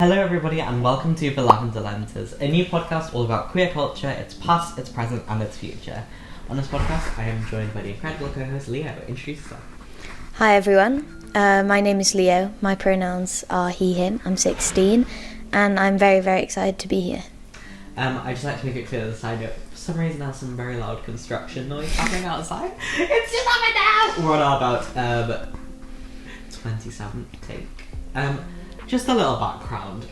Hello everybody and welcome to the Lavender Lenses, a new podcast all about queer culture, its past, its present and its future. On this podcast I am joined by the incredible co-host Leo. Introduce yourself. Hi everyone, my name is Leo, my pronouns are he, him, I'm 16 and I'm very, very excited to be here. I'd just like to make it clear as a side note, for some reason there's some very loud construction noise happening outside. It's just happening now! We're on about 27th take. Just a little background.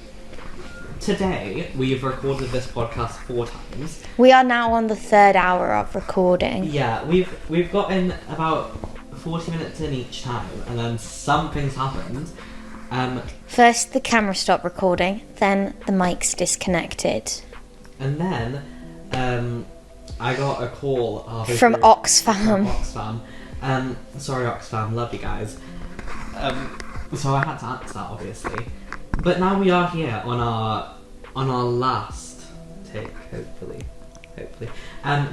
Today, we've recorded this podcast 4 times. We are now on the 3rd hour of recording. Yeah, we've gotten about 40 minutes in each time, and then something's happened. First the camera stopped recording, then the mic's disconnected. And then, I got a call from Oxfam. Sorry Oxfam, love you guys. So I had to answer that, obviously. But now we are here on our last take, hopefully.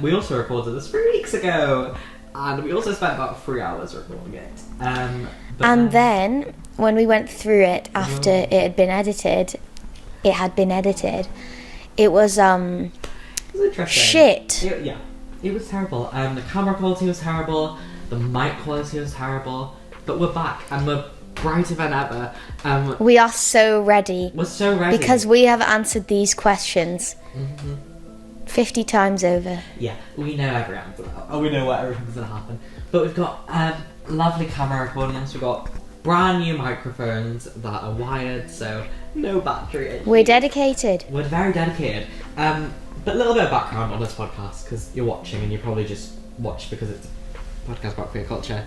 We also recorded this 3 weeks ago, and we also spent about 3 hours recording it. Then when we went through it after it had been edited, it was interesting. shit. It was terrible. The camera quality was terrible. The mic quality was terrible. But we're back, and we're brighter than ever. We are so ready. We're so ready. Because we have answered these questions 50 times over. Yeah, we know every answer now. And we know what everything's going to happen. But we've got lovely camera recording us. We've got brand new microphones that are wired, so no battery issues. We're dedicated. We're very dedicated. But a little bit of background on this podcast, because you're watching and you probably just watch because it's a podcast about queer culture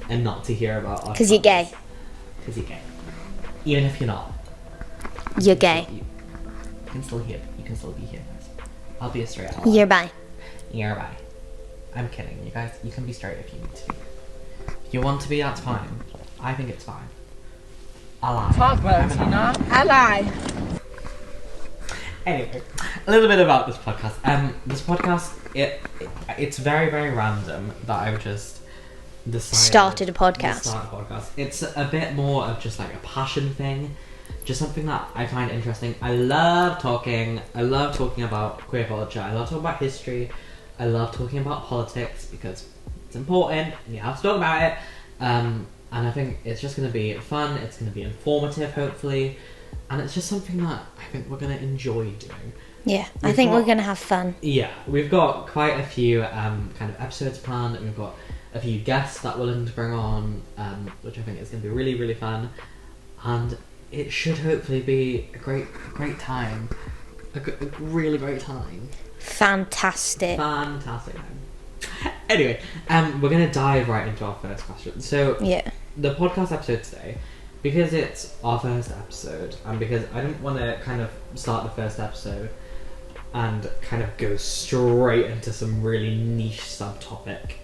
and not to hear about us. Because you're gay. Because you're gay. Even if you're not. You're gay. You can still hear. You can still be here, guys. I'll be a straight ally. You're bi. You're bi. I'm kidding, you guys. You can be straight if you need to be. If you want to be, that's fine. I think it's fine. Ally. Talk about it, you know? Ally. Anyway, a little bit about this podcast. This podcast, it's very, very random that I've just decided Started a podcast. to start a podcast. It's a bit more of just like a passion thing, just something that I find interesting. I love talking about queer culture. I love talking about history. I love talking about politics because it's important and you have to talk about it. And I think it's just going to be fun. It's going to be informative, hopefully. And it's just something that I think we're going to enjoy doing. Yeah, I think we're going to have fun. Yeah, we've got quite a few kind of episodes planned, and we've got a few guests that we're looking to bring on, which I think is going to be really, really fun. And it should hopefully be a great time. A really great time. Fantastic time. Anyway, we're going to dive right into our first question. So, yeah, the podcast episode today, because it's our first episode, and because I didn't want to kind of start the first episode and kind of go straight into some really niche subtopic,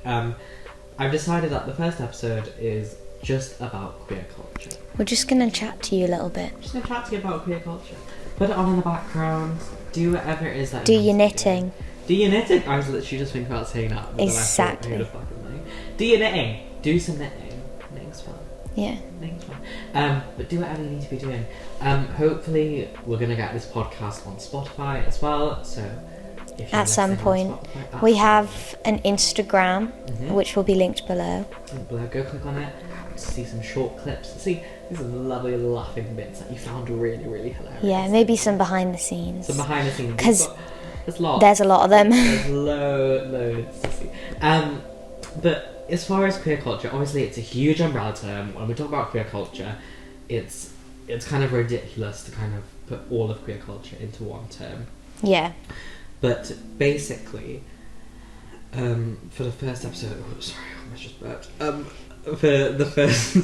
I've decided that the first episode is just about queer culture. we're just going to chat to you a little bit. Just going to chat to you about queer culture. Put it on in the background. Do whatever it is that Do you your need to knitting. Do your knitting. I was literally just thinking about saying that. Exactly. Do your knitting. Do some knitting. Knitting's fun. Yeah. Knitting's fun. But do whatever you need to be doing. Hopefully we're going to get this podcast on Spotify as well. So if you're At some listening on point. Spotify, We have an Instagram, which will be linked below. Go click on it to see some short clips. See some lovely laughing bits that you found really, really hilarious. Yeah, maybe some behind the scenes. Some behind the scenes. 'Cause there's lots. There's a lot of them. There's loads to see. But as far as queer culture, obviously it's a huge umbrella term. When we talk about queer culture, it's kind of ridiculous to kind of put all of queer culture into one term. Yeah. But basically, for the first episode, sorry, I almost just burped. For the first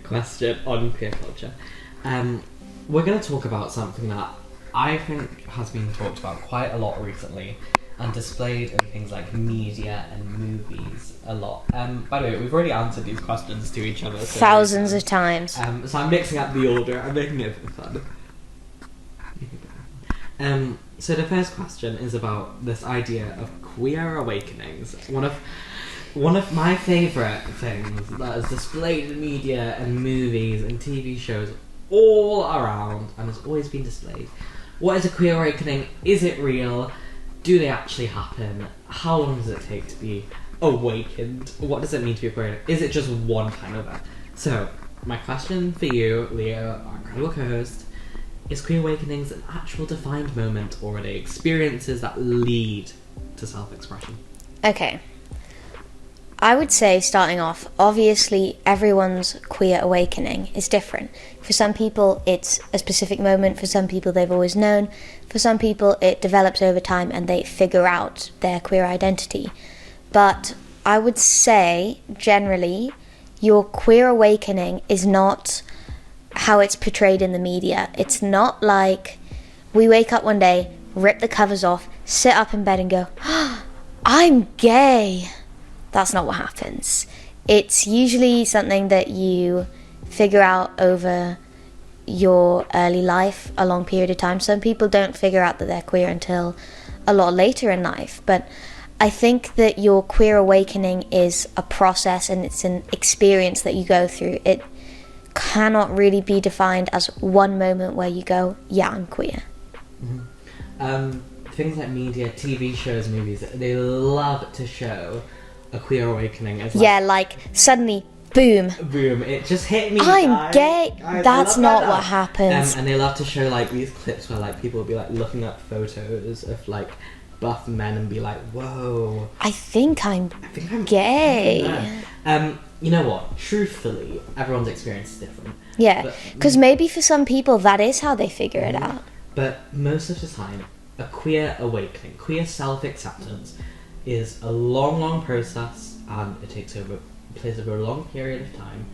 question on queer culture, we're going to talk about something that I think has been talked about quite a lot recently and displayed in things like media and movies a lot. By the way, we've already answered these questions to each other. So Thousands of times. so I'm mixing up the order. I'm making it fun. So the first question is about this idea of queer awakenings. One of my favourite things that is displayed in media and movies and TV shows all around and has always been displayed. What is a queer awakening? Is it real? Do they actually happen? How long does it take to be awakened? What does it mean to be a queer? Is it just one time event? So, my question for you, Leo, our incredible co-host, is queer awakenings an actual defined moment, or are they experiences that lead to self-expression? Okay. I would say, starting off, obviously everyone's queer awakening is different. For some people it's a specific moment, for some people they've always known, for some people it develops over time and they figure out their queer identity. But I would say, generally, your queer awakening is not how it's portrayed in the media. It's not like we wake up one day, rip the covers off, sit up in bed and go, oh, I'm gay. That's not what happens. It's usually something that you figure out over your early life, a long period of time. Some people don't figure out that they're queer until a lot later in life, but I think that your queer awakening is a process and it's an experience that you go through. It cannot really be defined as one moment where you go, yeah, I'm queer. Mm-hmm. Things like media, TV shows, movies, they love to show a queer awakening as like suddenly, boom, it just hit me. I'm gay. That's not what happens. And they love to show like these clips where like people will be like looking at photos of like buff men and be like, whoa, I think I'm gay. You know what? Truthfully, everyone's experience is different. Yeah, because maybe for some people that is how they figure it out. But most of the time, a queer awakening, queer self-acceptance, is a long process, and it takes place over a long period of time,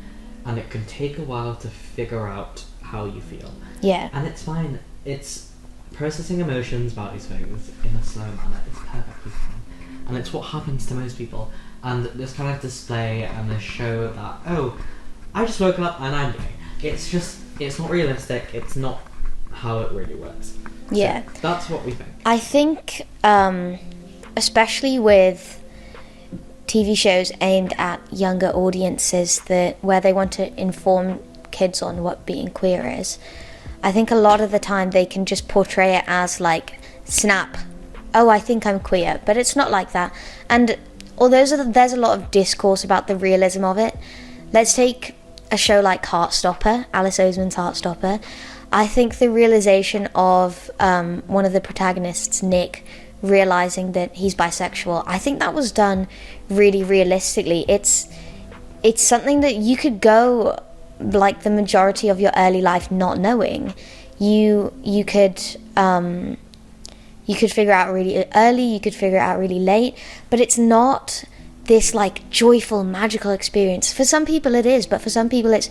and it can take a while to figure out how you feel. Yeah. And it's fine. It's processing emotions about these things in a slow manner. It's perfectly fine. And it's what happens to most people. And this kind of display and this show that, oh, I just woke up and I'm gay. It's not realistic. It's not how it really works. Yeah. So that's what we think. I think, especially with TV shows aimed at younger audiences where they want to inform kids on what being queer is, I think a lot of the time they can just portray it as like, snap, oh, I think I'm queer, but it's not like that. And although there's a lot of discourse about the realism of it, let's take a show like Heartstopper, Alice Oseman's Heartstopper. I think the realization of one of the protagonists, Nick, realizing that he's bisexual, I think that was done really realistically. It's something that you could go like the majority of your early life not knowing. You could figure out really early, you could figure it out really late, but it's not this like joyful, magical experience. For some people it is, but for some people it's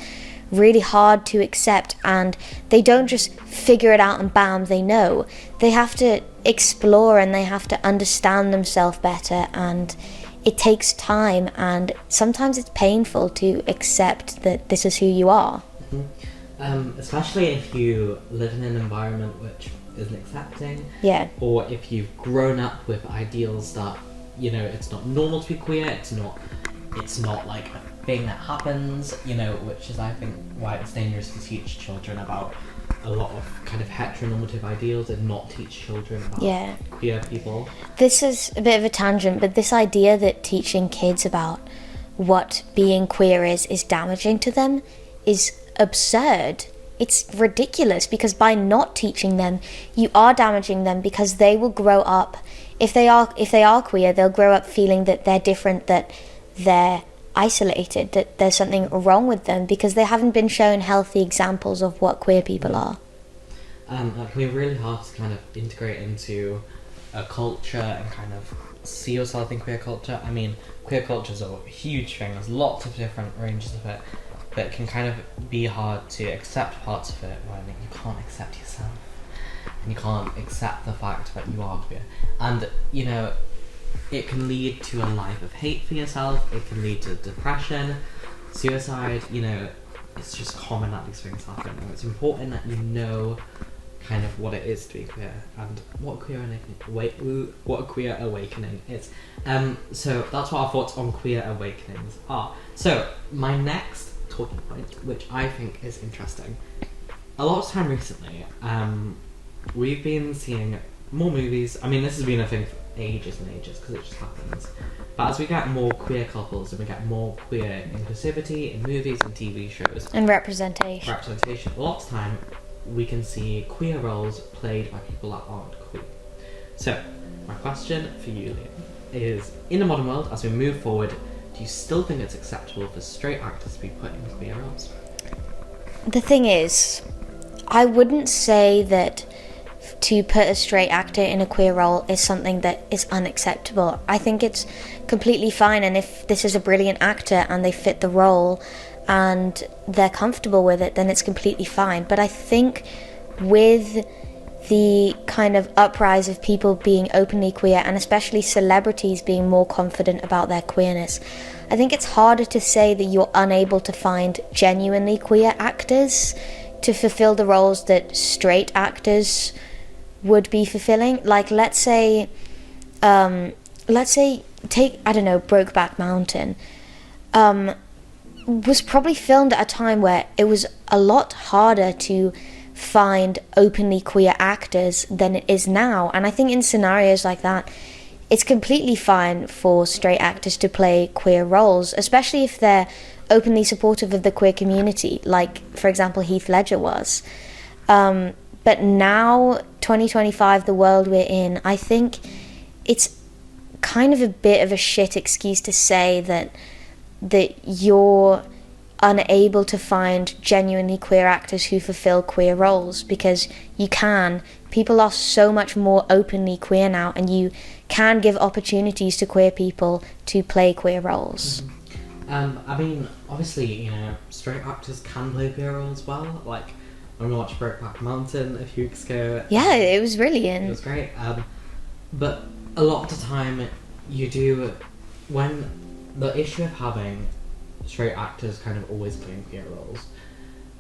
really hard to accept, and they don't just figure it out and bam, they know. They have to explore and they have to understand themselves better, and it takes time, and sometimes it's painful to accept that this is who you are. Mm-hmm. Especially if you live in an environment which isn't accepting, or if you've grown up with ideals that, you know, it's not normal to be queer, it's not like a thing that happens, you know, which is I think why it's dangerous to teach children about a lot of kind of heteronormative ideals and not teach children about queer people. This is a bit of a tangent, but this idea that teaching kids about what being queer is damaging to them is absurd. It's ridiculous, because by not teaching them, you are damaging them, because they will grow up, if they are queer, they'll grow up feeling that they're different, that they're isolated, that there's something wrong with them, because they haven't been shown healthy examples of what queer people are. It can be really hard to kind of integrate into a culture and kind of see yourself in queer culture. I mean, queer culture is a huge thing, there's lots of different ranges of it, but it can kind of be hard to accept parts of it when you can't accept yourself, and you can't accept the fact that you are queer. And, you know, it can lead to a life of hate for yourself, it can lead to depression, suicide, you know, it's just common that these things happen, and it's important that you know kind of what it is to be queer and what a queer awakening is. So that's what our thoughts on queer awakenings are. So my next talking point, which I think is interesting, a lot of time recently, we've been seeing more movies. I mean, this has been a thing for ages and ages because it just happens. But as we get more queer couples and we get more queer inclusivity in movies and TV shows And representation. a lot of time we can see queer roles played by people that aren't queer. So, my question for you, Liam, is in the modern world, as we move forward, do you still think it's acceptable for straight actors to be put in queer roles? The thing is, I wouldn't say that to put a straight actor in a queer role is something that is unacceptable. I think it's completely fine, and if this is a brilliant actor and they fit the role and they're comfortable with it, then it's completely fine. But I think with the kind of uprise of people being openly queer, and especially celebrities being more confident about their queerness, I think it's harder to say that you're unable to find genuinely queer actors to fulfill the roles that straight actors would be fulfilling. Like, let's say take, I don't know, Brokeback Mountain, was probably filmed at a time where it was a lot harder to find openly queer actors than it is now. And I think in scenarios like that, it's completely fine for straight actors to play queer roles, especially if they're openly supportive of the queer community, like, for example, Heath Ledger was. But now, 2025, the world we're in, I think it's kind of a bit of a shit excuse to say that you're unable to find genuinely queer actors who fulfill queer roles, because you can. People are so much more openly queer now, and you can give opportunities to queer people to play queer roles. I mean, obviously, straight actors can play queer roles well. Like, when we watched Brokeback Mountain a few weeks ago. Yeah, it was brilliant. It was great. But a lot of the time, when the issue of having straight actors kind of always playing queer roles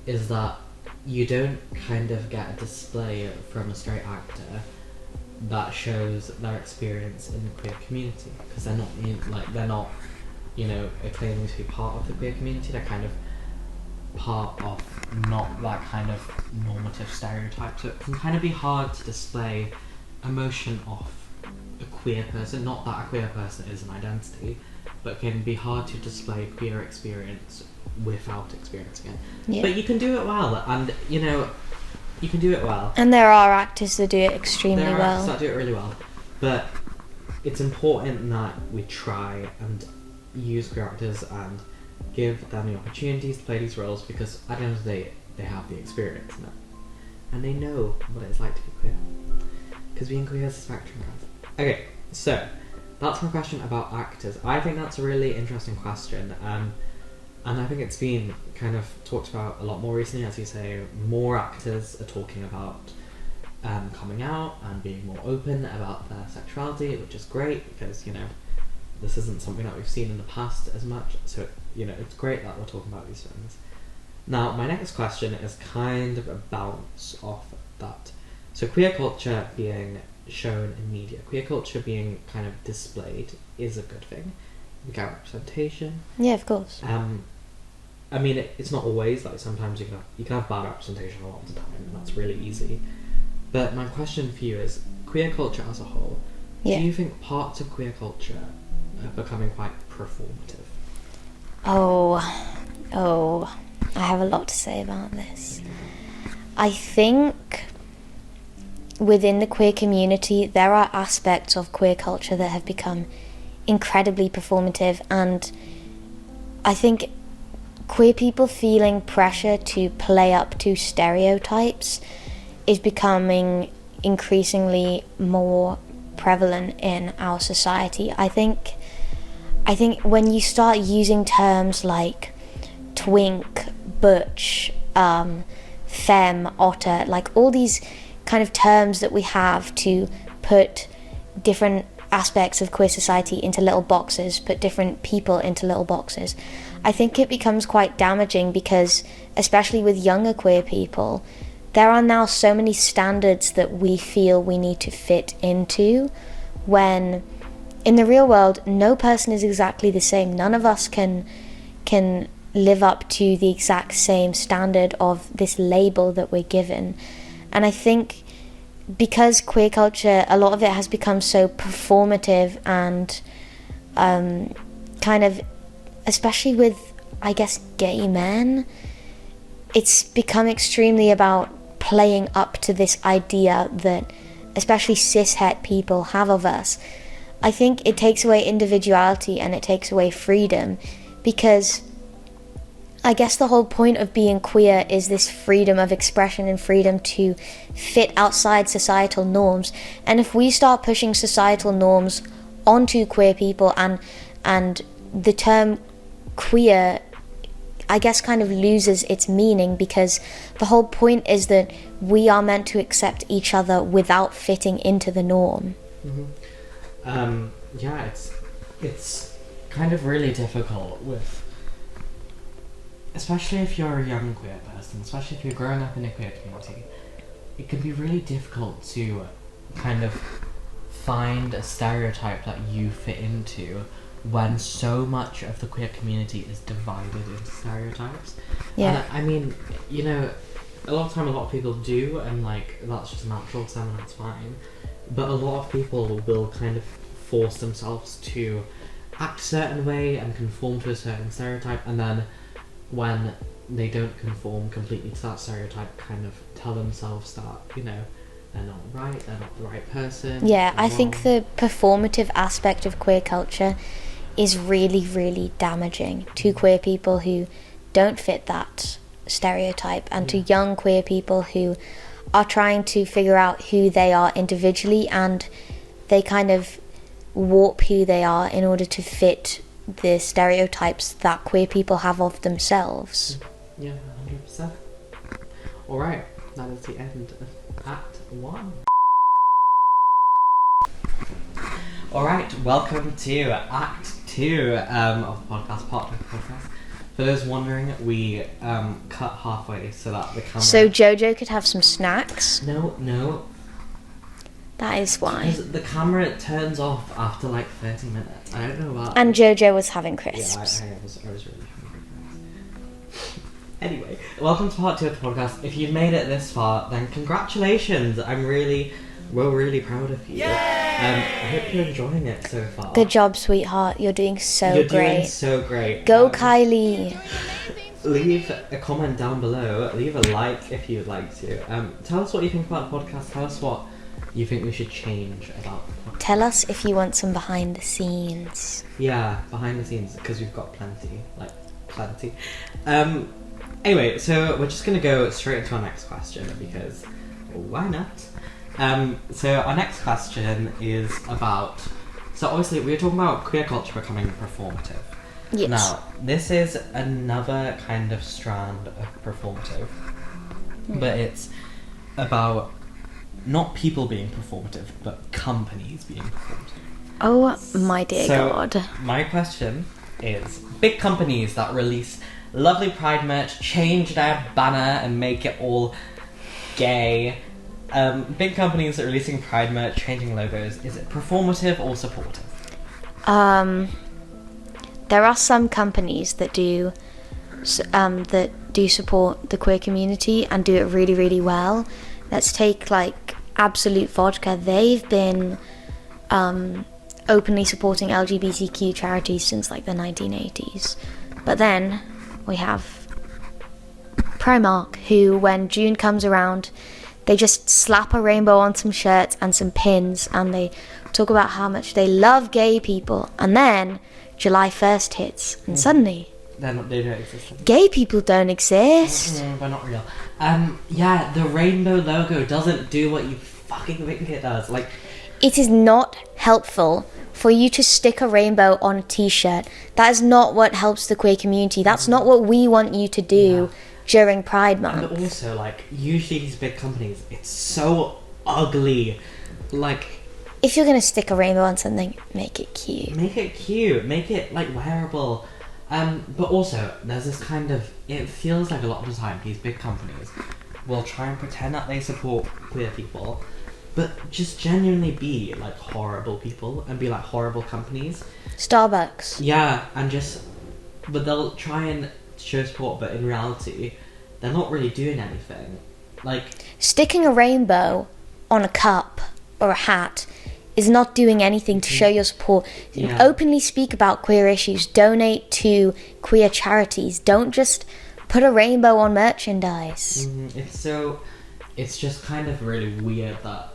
is that you don't kind of get a display from a straight actor that shows their experience in the queer community, because they're not claiming to be part of the queer community. They're kind of part of not that kind of normative stereotype, so it can kind of be hard to display emotion of a queer person. Not that a queer person is an identity, but it can be hard to display queer experience without experiencing it. Yeah. But you can do it well, and you can do it well. And there are actors that do it extremely There are well. actors that do it really well, but it's important that we try and use queer actors and give them the opportunities to play these roles, because at the end of the day, they have the experience now, and they know what it's like to be queer, because being queer is a spectrum, guys. Okay, so that's my question about actors. I think that's a really interesting question, and I think it's been kind of talked about a lot more recently. As you say, more actors are talking about coming out and being more open about their sexuality, which is great, because this isn't something that we've seen in the past as much, so it's great that we're talking about these things. Now, my next question is kind of a balance of that. So queer culture being shown in media, queer culture being kind of displayed is a good thing. We get representation. Yeah, of course. I mean, it's not always, like sometimes you can have bad representation a lot of the time, and that's really easy. But my question for you is, queer culture as a whole, do you think parts of queer culture are becoming quite performative? Oh, I have a lot to say about this. I think within the queer community, there are aspects of queer culture that have become incredibly performative, and I think queer people feeling pressure to play up to stereotypes is becoming increasingly more prevalent in our society. I think when you start using terms like twink, butch, femme, otter, like all these kind of terms that we have to put different aspects of queer society into little boxes, put different people into little boxes, I think it becomes quite damaging, because especially with younger queer people, there are now so many standards that we feel we need to fit into, when in the real world no person is exactly the same. None of us can live up to the exact same standard of this label that we're given. And I think because queer culture, a lot of it has become so performative and kind of, especially with, I guess, gay men, it's become extremely about playing up to this idea that especially cis-het people have of us. I think it takes away individuality and it takes away freedom, because I guess the whole point of being queer is this freedom of expression and freedom to fit outside societal norms. And if we start pushing societal norms onto queer people, and the term queer, I guess, kind of loses its meaning, because the whole point is that we are meant to accept each other without fitting into the norm. Mm-hmm. Yeah, it's kind of really difficult with, especially if you're a young queer person, especially if you're growing up in a queer community, it can be really difficult to kind of find a stereotype that you fit into when so much of the queer community is divided into stereotypes. Yeah. And I mean, you know, a lot of time a lot of people do, and like that's just natural to them and that's fine. But a lot of people will kind of force themselves to act a certain way and conform to a certain stereotype, and then when they don't conform completely to that stereotype, kind of tell themselves that, you know, they're not right, they're not the right person. Yeah, I think the performative aspect of queer culture is really, really damaging to queer people who don't fit that stereotype, and to young queer people who are trying to figure out who they are individually, and they kind of warp who they are in order to fit the stereotypes that queer people have of themselves. Yeah, 100%. Alright, that is the end of Act 1. Alright, welcome to Act 2 of the podcast, part of the podcast. For those wondering, we cut halfway so that the camera... So Jojo could have some snacks? No. That is why. Because the camera turns off after like 30 minutes. I don't know why. And Jojo was having crisps. Yeah, I was really hungry. Anyway, welcome to part 2 of the podcast. If you've made it this far, then congratulations. We're really proud of you. I hope you're enjoying it so far. Good job, sweetheart. You're doing so great. You're doing so great. Go, Kylie. Leave a comment down below. Leave a like if you'd like to. Tell us what you think about the podcast. Tell us what you think we should change about the podcast. Tell us if you want some behind the scenes. Yeah, behind the scenes, because we've got plenty. Anyway, so we're just going to go straight into our next question, because why not? So our next question is about... So obviously we were talking about queer culture becoming performative. Yes. Now, this is another kind of strand of performative, but it's about not people being performative, but companies being performative. Oh my dear God. My question is, big companies that release lovely Pride merch, change their banner and make it all gay. Big companies that are releasing Pride merch, changing logos, is it performative or supportive? There are some companies that do support the queer community and do it really, really well. Let's take like Absolute Vodka. They've been openly supporting LGBTQ charities since like the 1980s. But then we have Primark, who when June comes around, they just slap a rainbow on some shirts and some pins, and they talk about how much they love gay people. And then July 1st hits, and suddenly They don't exist. gay people don't exist. They're not real. Yeah, the rainbow logo doesn't do what you fucking think it does. Like, It is not helpful for you to stick a rainbow on a t-shirt. That is not what helps the queer community. That's not what we want you to do during Pride Month. and also, like, usually these big companies, it's so ugly. Like, If you're going to stick a rainbow on something, make it cute. make it cute, make it, like, wearable. But also, there's this kind of... It feels like a lot of the time these big companies will try and pretend that they support queer people, but just genuinely be, like, horrible people and be, like, horrible companies. Starbucks. Yeah, and just... But they'll try and show support, but in reality, they're not really doing anything. Like, sticking a rainbow on a cup or a hat is not doing anything to show your support. Yeah. Openly speak about queer issues. Donate to queer charities. Don't just put a rainbow on merchandise. It's just kind of really weird that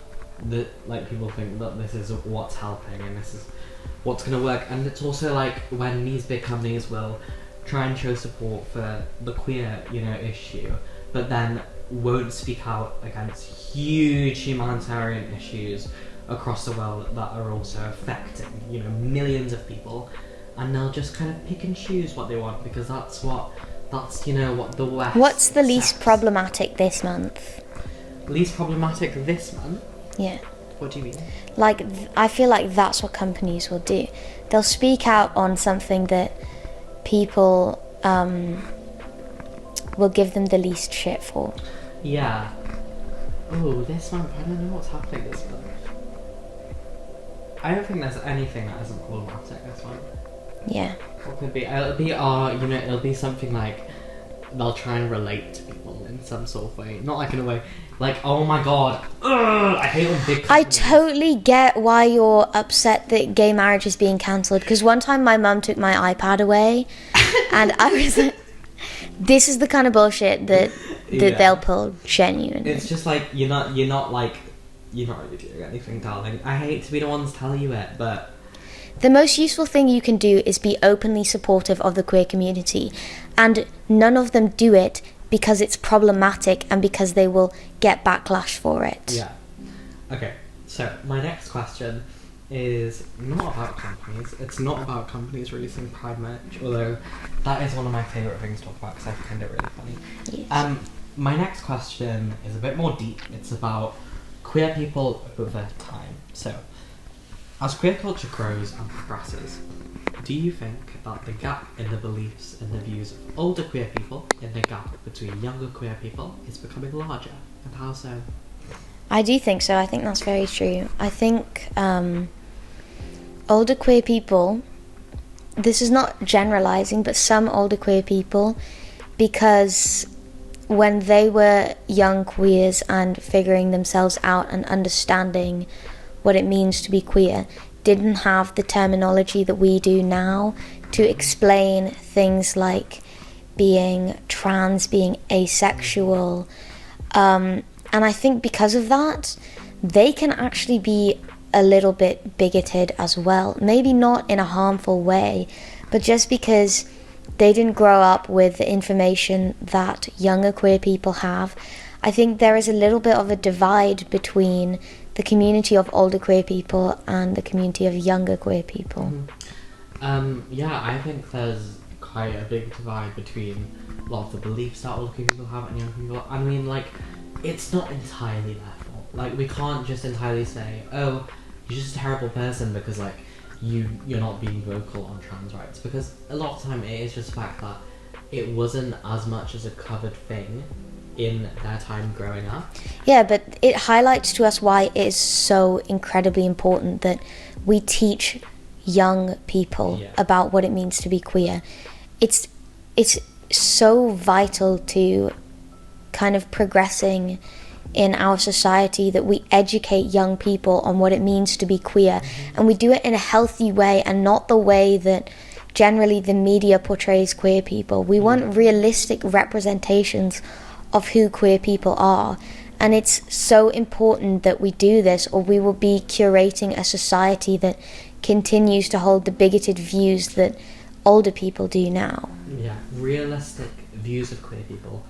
people think that this is what's helping and this is what's going to work. And it's also like when these big companies will try and show support for the queer, issue, but then won't speak out against huge humanitarian issues across the world that are also affecting, millions of people, and they'll just kind of pick and choose what they want because that's what the West. What's the least accepts. problematic this month? Least problematic this month? Yeah. What do you mean? Like, I feel like that's what companies will do. They'll speak out on something that people will give them the least shit for. Yeah. Oh, this month, I don't know what's happening this month. I don't think there's anything that isn't problematic this month. Yeah. What could be? It'll be something like they'll try and relate to people in some sort of way. Not like in a way, like, oh my god, I hate when big companies. I totally get why you're upset that gay marriage is being cancelled. Because one time my mum took my iPad away, and I was like, this is the kind of bullshit that they'll pull genuinely. It's just like you're not really doing anything, darling. I hate to be the ones to tell you it, but the most useful thing you can do is be openly supportive of the queer community, and none of them do it because it's problematic and because they will get backlash for it. Yeah. Okay, so my next question is not about companies. It's not about companies releasing Pride merch, although that is one of my favourite things to talk about because I find it really funny. Yes. My next question is a bit more deep. It's about queer people over time. So, as queer culture grows and progresses, do you think that the gap in the beliefs and the views of older queer people and the gap between younger queer people is becoming larger? And how so? I do think so. I think that's very true. I think older queer people, this is not generalising, but some older queer people, because when they were young queers and figuring themselves out and understanding what it means to be queer, didn't have the terminology that we do now to explain things like being trans, being asexual. And I think because of that, they can actually be a little bit bigoted as well. Maybe not in a harmful way, but just because they didn't grow up with the information that younger queer people have. I think there is a little bit of a divide between the community of older queer people and the community of younger queer people. Yeah, I think there's quite a big divide between a lot of the beliefs that older queer people have and younger people. I mean, like, it's not entirely their fault. Like, we can't just entirely say, oh, you're just a terrible person because, like, you're not being vocal on trans rights, because a lot of the time it is just the fact that it wasn't as much as a covered thing in their time growing up. Yeah, but it highlights to us why it is so incredibly important that we teach young people about what it means to be queer. It's so vital to kind of progressing in our society that we educate young people on what it means to be queer, and we do it in a healthy way and not the way that generally the media portrays queer people. We want realistic representations of who queer people are, and it's so important that we do this, or we will be curating a society that continues to hold the bigoted views that older people do now. Yeah, realistic views of queer people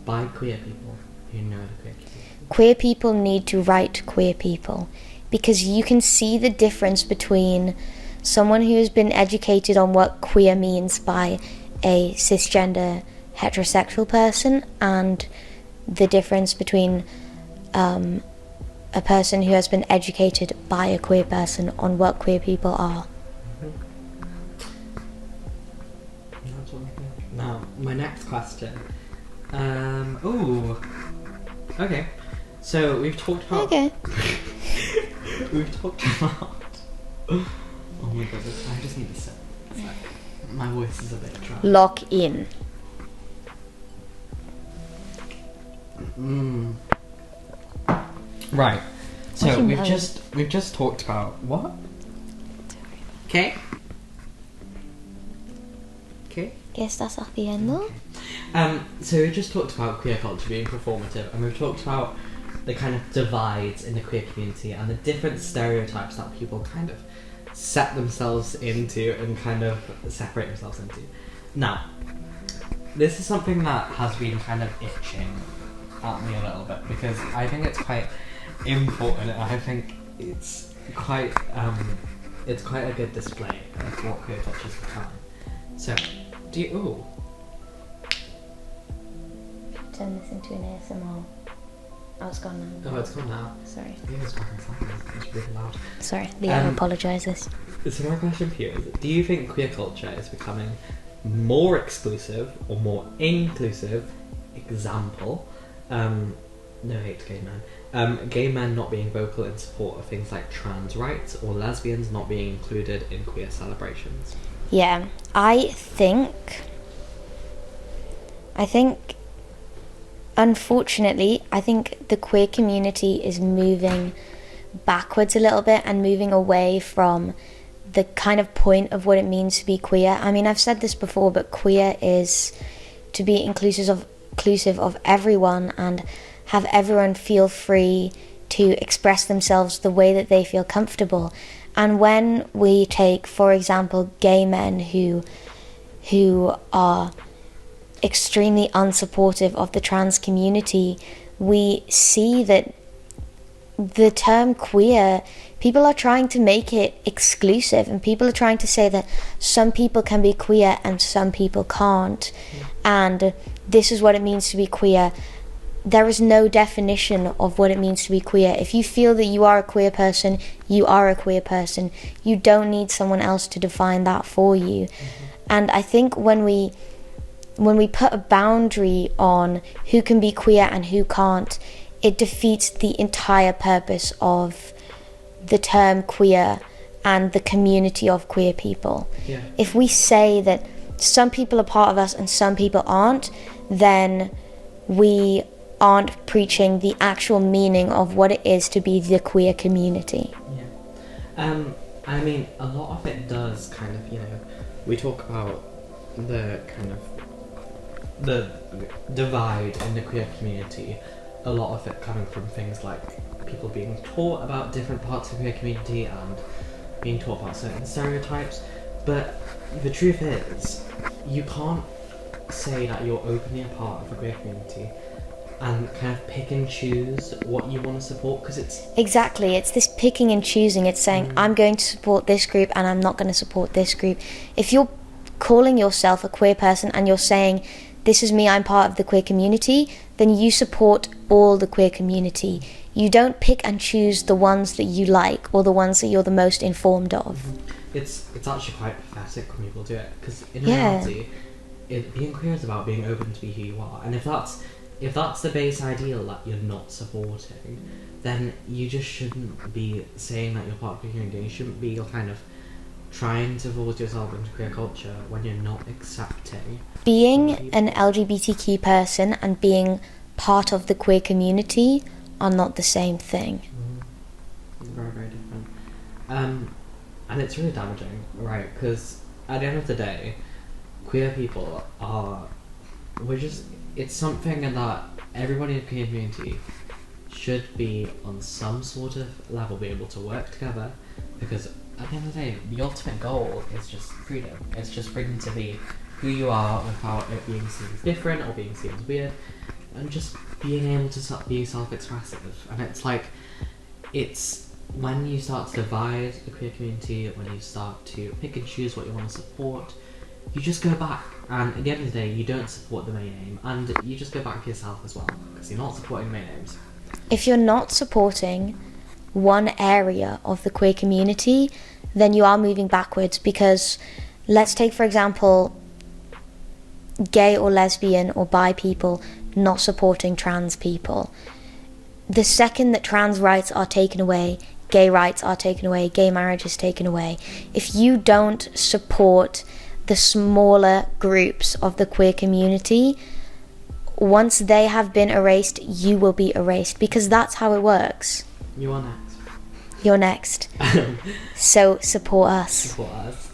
by queer people who know the queer people. Queer people need to write queer people, because you can see the difference between someone who has been educated on what queer means by a cisgender heterosexual person and the difference between a person who has been educated by a queer person on what queer people are. That's what I think. Now, my next question. Okay. So we've talked about. Okay. We've talked about. Oh my god! I just need to sit. It's like, my voice is a bit dry. Lock in. Right. So What do you we've know? just talked about what? Okay. Okay. ¿Qué estás haciendo? So we just talked about queer culture being performative, and we've talked about the kind of divides in the queer community and the different stereotypes that people kind of set themselves into and kind of separate themselves into. Now, this is something that has been kind of itching at me a little bit because I think it's quite important, and I think it's quite a good display of what queer culture's become. So, do you? Ooh. Turn this into an ASMR. Oh, it's gone now. Oh, it's gone now. Sorry. Yeah, it's fucking silent. It's really loud. Sorry, Leo apologises. So my question for you is, do you think queer culture is becoming more exclusive or more inclusive? Example, no hate to gay men. Gay men not being vocal in support of things like trans rights, or lesbians not being included in queer celebrations. Yeah, I think, unfortunately, I think the queer community is moving backwards a little bit and moving away from the kind of point of what it means to be queer. I mean, I've said this before, but queer is to be inclusive of everyone and have everyone feel free to express themselves the way that they feel comfortable. And when we take, for example, gay men who are extremely unsupportive of the trans community, we see that the term queer, people are trying to make it exclusive, and people are trying to say that some people can be queer and some people can't, and this is what it means to be queer. There is no definition of what it means to be queer. If you feel that you are a queer person, you are a queer person. You don't need someone else to define that for you. And I think when we put a boundary on who can be queer and who can't, it defeats the entire purpose of the term queer and the community of queer people. Yeah. If we say that some people are part of us and some people aren't, then we aren't preaching the actual meaning of what it is to be the queer community. Yeah. I mean, a lot of it does kind of, we talk about the kind of the divide in the queer community, a lot of it coming from things like people being taught about different parts of the queer community and being taught about certain stereotypes, but the truth is, you can't say that you're openly a part of the queer community and kind of pick and choose what you want to support, because it's... Exactly, it's this picking and choosing. It's saying, I'm going to support this group and I'm not going to support this group. If you're calling yourself a queer person and you're saying, this is me, I'm part of the queer community, then you support all the queer community. You don't pick and choose the ones that you like or the ones that you're the most informed of. It's actually quite pathetic when people do it, because in reality, being queer is about being open to be who you are, and if that's the base ideal that you're not supporting, then you just shouldn't be saying that you're part of the community. You shouldn't be kind of trying to force yourself into queer culture when you're not accepting. Being an LGBTQ person and being part of the queer community are not the same thing. Very, very different. And it's really damaging, right? Because at the end of the day, queer people it's something that everybody in the queer community should be on some sort of level be able to work together, because at the end of the day, the ultimate goal is just freedom. It's just freedom to be who you are without it being seen as different or being seen as weird, and just being able to be self-expressive. And it's like, it's when you start to divide the queer community, when you start to pick and choose what you want to support, you just go back, and at the end of the day, you don't support the main aim, and you just go back to yourself as well, because you're not supporting main aims. If you're not supporting one area of the queer community, then you are moving backwards, because let's take, for example, gay or lesbian or bi people not supporting trans people. The second that trans rights are taken away, gay rights are taken away, gay marriage is taken away, if you don't support the smaller groups of the queer community, once they have been erased, you will be erased, because that's how it works. You are next. You're next. So support us. Support us.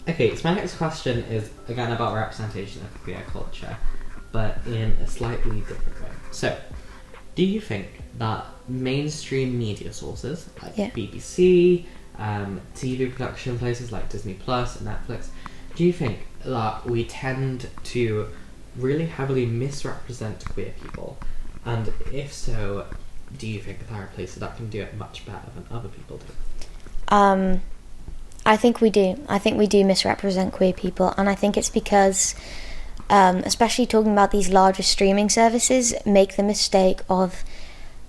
Okay, so my next question is again about representation of queer culture, but in a slightly different way. So, do you think that mainstream media sources like BBC, TV production places like Disney Plus and Netflix, do you think that we tend to really heavily misrepresent queer people? And if so, do you think there are places that can do it much better than other people do? I think we do. I think we do misrepresent queer people, and I think it's because, especially talking about these larger streaming services, make the mistake of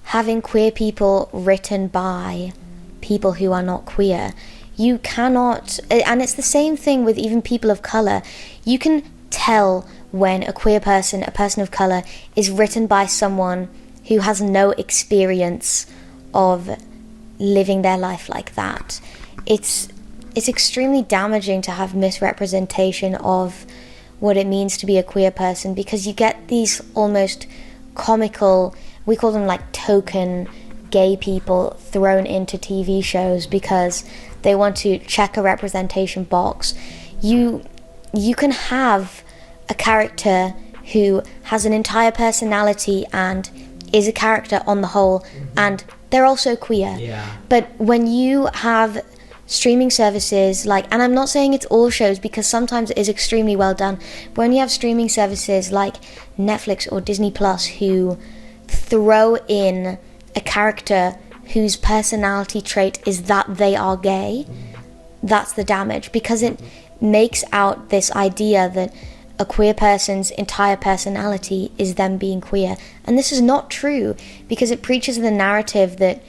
having queer people written by people who are not queer. You cannot, and it's the same thing with even people of colour. You can tell when a queer person, a person of colour, is written by someone who has no experience of living their life like that. It's extremely damaging to have misrepresentation of what it means to be a queer person, because you get these almost comical, we call them like token gay people, thrown into TV shows because they want to check a representation box. You can have a character who has an entire personality and is a character on the whole, and they're also queer. Yeah. But when you have streaming services like, and I'm not saying it's all shows because sometimes it is extremely well done, but when you have streaming services like Netflix or Disney Plus who throw in a character whose personality trait is that they are gay, that's the damage, because it makes out this idea that a queer person's entire personality is them being queer. And this is not true, because it preaches the narrative that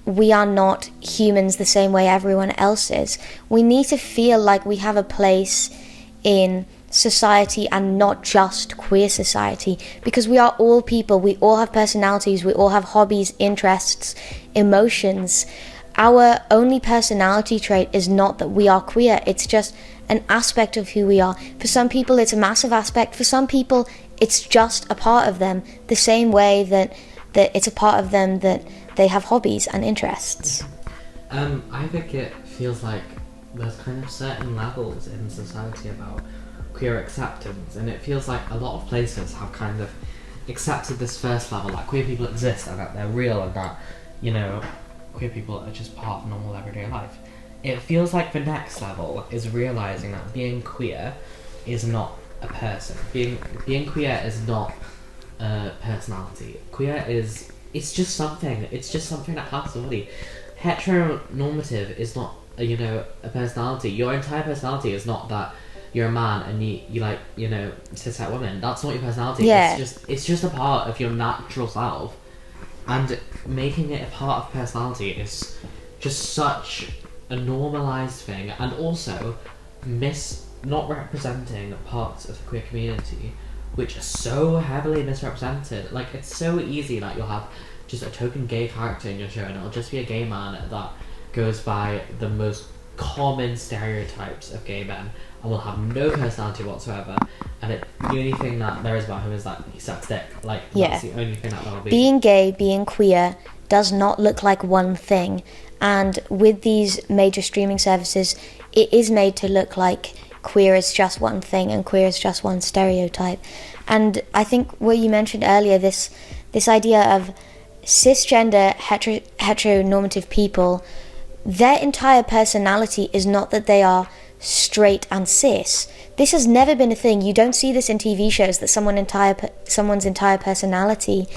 we are not humans the same way everyone else is. We need to feel like we have a place in society and not just queer society, because we are all people, we all have personalities, we all have hobbies, interests, emotions. Our only personality trait is not that we are queer, it's just an aspect of who we are. For some people it's a massive aspect, for some people it's just a part of them, the same way that it's a part of them that they have hobbies and interests. I think it feels like there's kind of certain levels in society about queer acceptance, and it feels like a lot of places have kind of accepted this first level, like queer people exist and that they're real and that, you know, queer people are just part of normal everyday life. It feels like the next level is realising that being queer is not a person. Being queer is not a personality. Queer is, it's just something. It's just something that has a body. Heteronormative is not, a personality. Your entire personality is not that you're a man and you like, cis-het woman. That's not your personality. Yeah. It's just a part of your natural self. And making it a part of personality is just such a normalised thing, and also not representing parts of the queer community which are so heavily misrepresented. Like, it's so easy that you'll have just a token gay character in your show and it'll just be a gay man that goes by the most common stereotypes of gay men and will have no personality whatsoever, and the only thing that there is about him is that he sucks dick. Like, that's the only thing that there'll be. Being gay, being queer does not look like one thing, and with these major streaming services it is made to look like queer is just one thing and queer is just one stereotype. And I think what you mentioned earlier, this idea of cisgender heteronormative people, their entire personality is not that they are straight and cis. This has never been a thing. You don't see this in TV shows, that someone's entire personality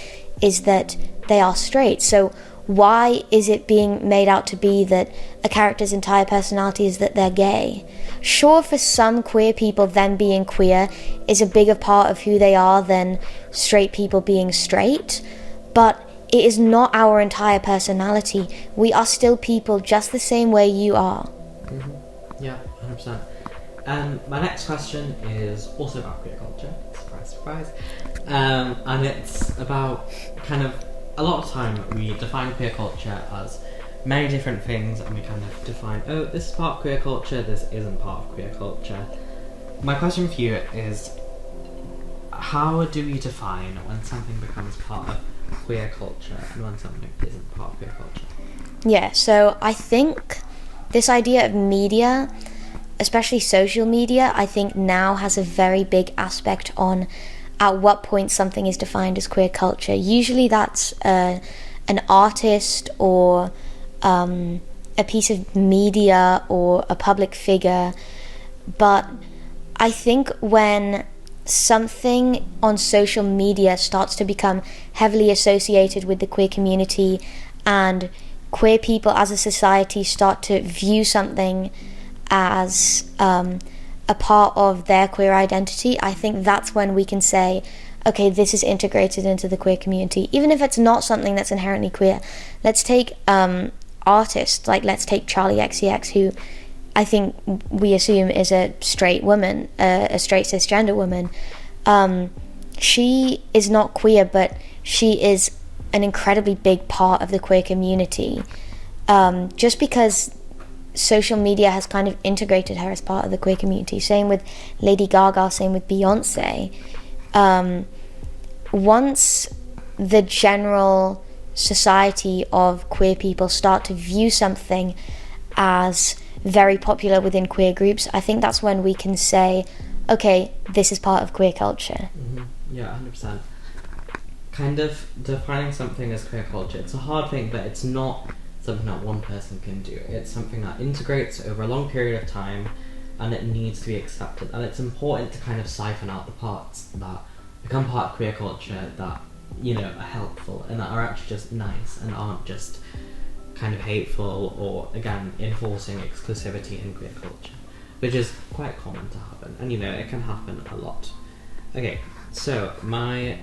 is that they are straight. So why is it being made out to be that a character's entire personality is that they're gay? Sure, for some queer people, them being queer is a bigger part of who they are than straight people being straight, but it is not our entire personality. We are still people just the same way you are. Mm-hmm. Yeah, 100%. My next question is also about queer culture. Surprise, surprise. And it's about kind of, a lot of time we define queer culture as many different things, and we kind of define, this is part of queer culture, this isn't part of queer culture. My question for you is, how do we define when something becomes part of queer culture and when something isn't part of queer culture? Yeah, so I think this idea of media, especially social media, I think now has a very big aspect on at what point something is defined as queer culture. Usually that's an artist or a piece of media or a public figure, but I think when something on social media starts to become heavily associated with the queer community and queer people as a society start to view something as a part of their queer identity, I think that's when we can say, okay, this is integrated into the queer community, even if it's not something that's inherently queer. Let's take artists, like let's take Charlie XCX, who I think we assume is a straight woman, a straight cisgender woman. She is not queer, but she is an incredibly big part of the queer community. Just because social media has kind of integrated her as part of the queer community. Same with Lady Gaga, same with Beyonce. Once the general society of queer people start to view something as very popular within queer groups, I think that's when we can say, okay, this is part of queer culture. Mm-hmm. Yeah, 100%. Kind of defining something as queer culture, it's a hard thing, but it's not something that one person can do. It's something that integrates over a long period of time, and it needs to be accepted. And it's important to kind of siphon out the parts that become part of queer culture that, you know, are helpful and that are actually just nice and aren't just kind of hateful or, again, enforcing exclusivity in queer culture, which is quite common to happen. And, you know, it can happen a lot. Okay, so my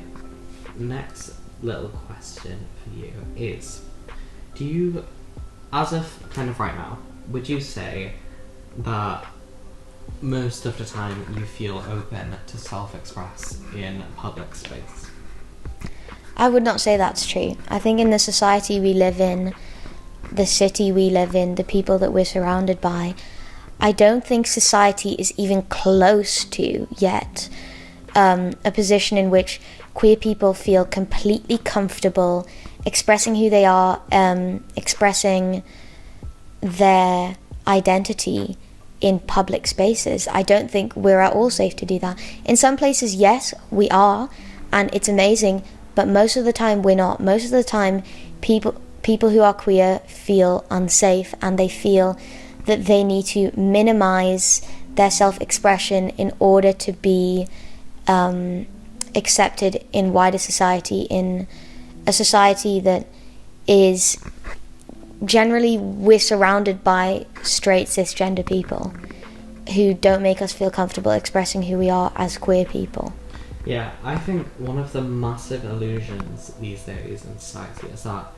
next little question for you is, do you, as of kind of right now, would you say that most of the time you feel open to self-express in public space? I would not say that's true. I think in the society we live in, the city we live in, the people that we're surrounded by, I don't think society is even close to yet a position in which queer people feel completely comfortable expressing who they are, expressing their identity in public spaces. I don't think we're at all safe to do that. In some places, yes, we are, and it's amazing, but most of the time we're not. Most of the time people who are queer feel unsafe, and they feel that they need to minimize their self-expression in order to be accepted in wider society, in a society that is generally, we're surrounded by straight cisgender people who don't make us feel comfortable expressing who we are as queer people. Yeah, I think one of the massive illusions these days in society is that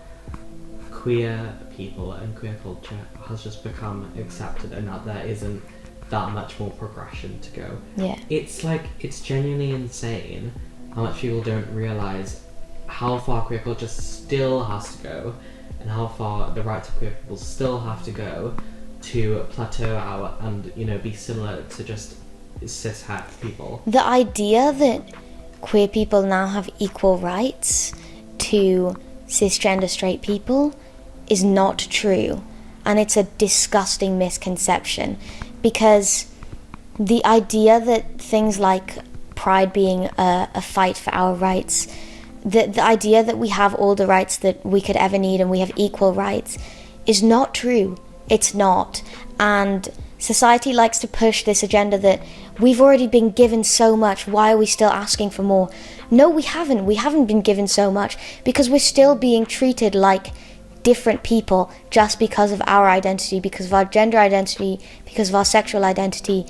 queer people and queer culture has just become accepted and that there isn't that much more progression to go. Yeah. It's genuinely insane how much people don't realise how far queer culture still has to go and how far the rights of queer people still have to go to plateau out and, you know, be similar to just cis-het people. The idea that queer people now have equal rights to cisgender straight people is not true, and it's a disgusting misconception, because the idea that things like Pride being a fight for our rights, the idea that we have all the rights that we could ever need and we have equal rights is not true. It's not. And society likes to push this agenda that we've already been given so much, why are we still asking for more? No, we haven't. We haven't been given so much because we're still being treated like different people just because of our identity, because of our gender identity, because of our sexual identity.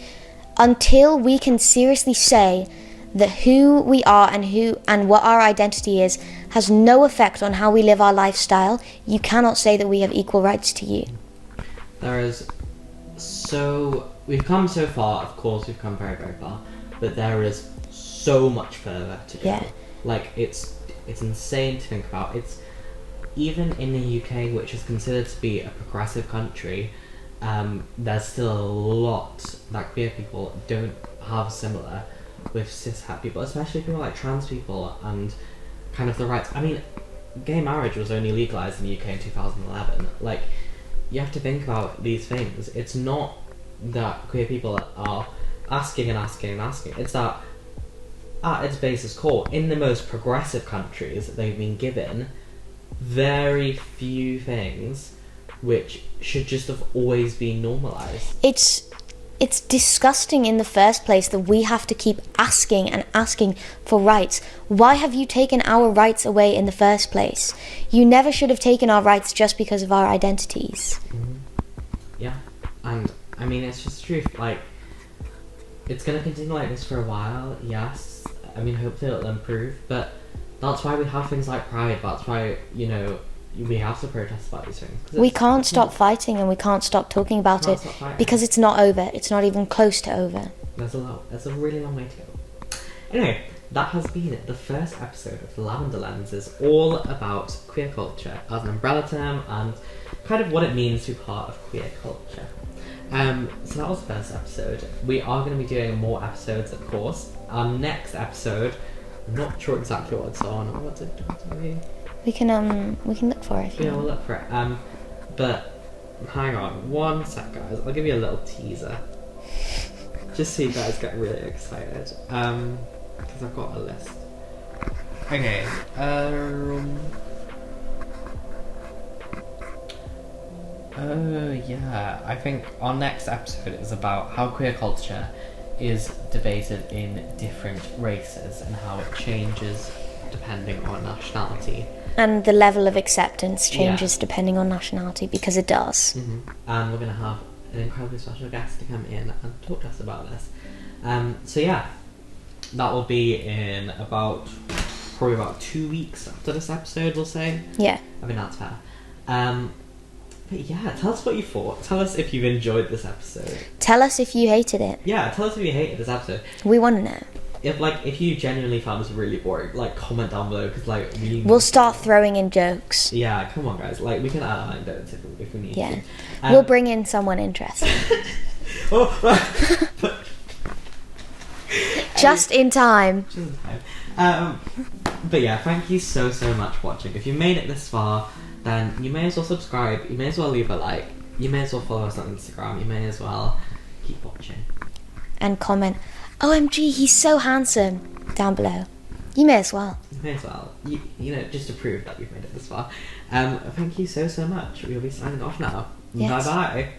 Until we can seriously say that who we are and what our identity is has no effect on how we live our lifestyle, you cannot say that we have equal rights to you. We've come so far, of course we've come very, very far, but there is so much further to go. Yeah. Like, it's insane to think about. It's even in the UK, which is considered to be a progressive country, there's still a lot that queer people don't have similar. with cis-het people, especially people like trans people, and kind of the rights. I mean, gay marriage was only legalised in the UK in 2011. Like, you have to think about these things. It's not that queer people are asking and asking and asking. It's that, at its basis core, in the most progressive countries, they've been given very few things which should just have always been normalised. It's disgusting in the first place that we have to keep asking and asking for rights. Why have you taken our rights away in the first place? You never should have taken our rights just because of our identities. Mm-hmm. Yeah, and I mean, it's just the truth. Like, it's going to continue like this for a while, yes. I mean, hopefully it'll improve, but that's why we have things like Pride. That's why, you know, we have to protest about these things. We can't stop fighting, and we can't stop talking about it because it's not over. It's not even close to over. There's a really long way to go. Anyway, that has been the first episode of Lavender Lenses, all about queer culture as an umbrella term and kind of what it means to be part of queer culture. So that was the first episode. We are going to be doing more episodes, of course. Our next episode, I'm not sure exactly what it's on. What's it? We can look for it. Yeah, we'll look for it. But hang on one sec, guys. I'll give you a little teaser, just so you guys get really excited. Because I've got a list. Okay. Oh yeah. I think our next episode is about how queer culture is debated in different races and how it changes depending on nationality. And the level of acceptance changes depending on nationality, because it does. Mm-hmm. And we're going to have an incredibly special guest to come in and talk to us about this. So yeah, that will be in probably about 2 weeks after this episode, we'll say. Yeah. I mean, that's fair. But yeah, tell us what you thought. Tell us if you've enjoyed this episode. Tell us if you hated it. Yeah, tell us if you hated this episode. We want to know. If you genuinely found this really boring, like, comment down below, because like we'll start throwing in jokes. Yeah, come on, guys. Like, we can add anecdotes if we need to. We'll bring in someone interesting. Just in time. But yeah, thank you so much for watching. If you made it this far, then you may as well subscribe. You may as well leave a like. You may as well follow us on Instagram. You may as well keep watching and comment, OMG, he's so handsome, down below. You may as well. You may as well. You know, just to prove that you've made it this far. Thank you so much. We'll be signing off now. Yes. Bye bye.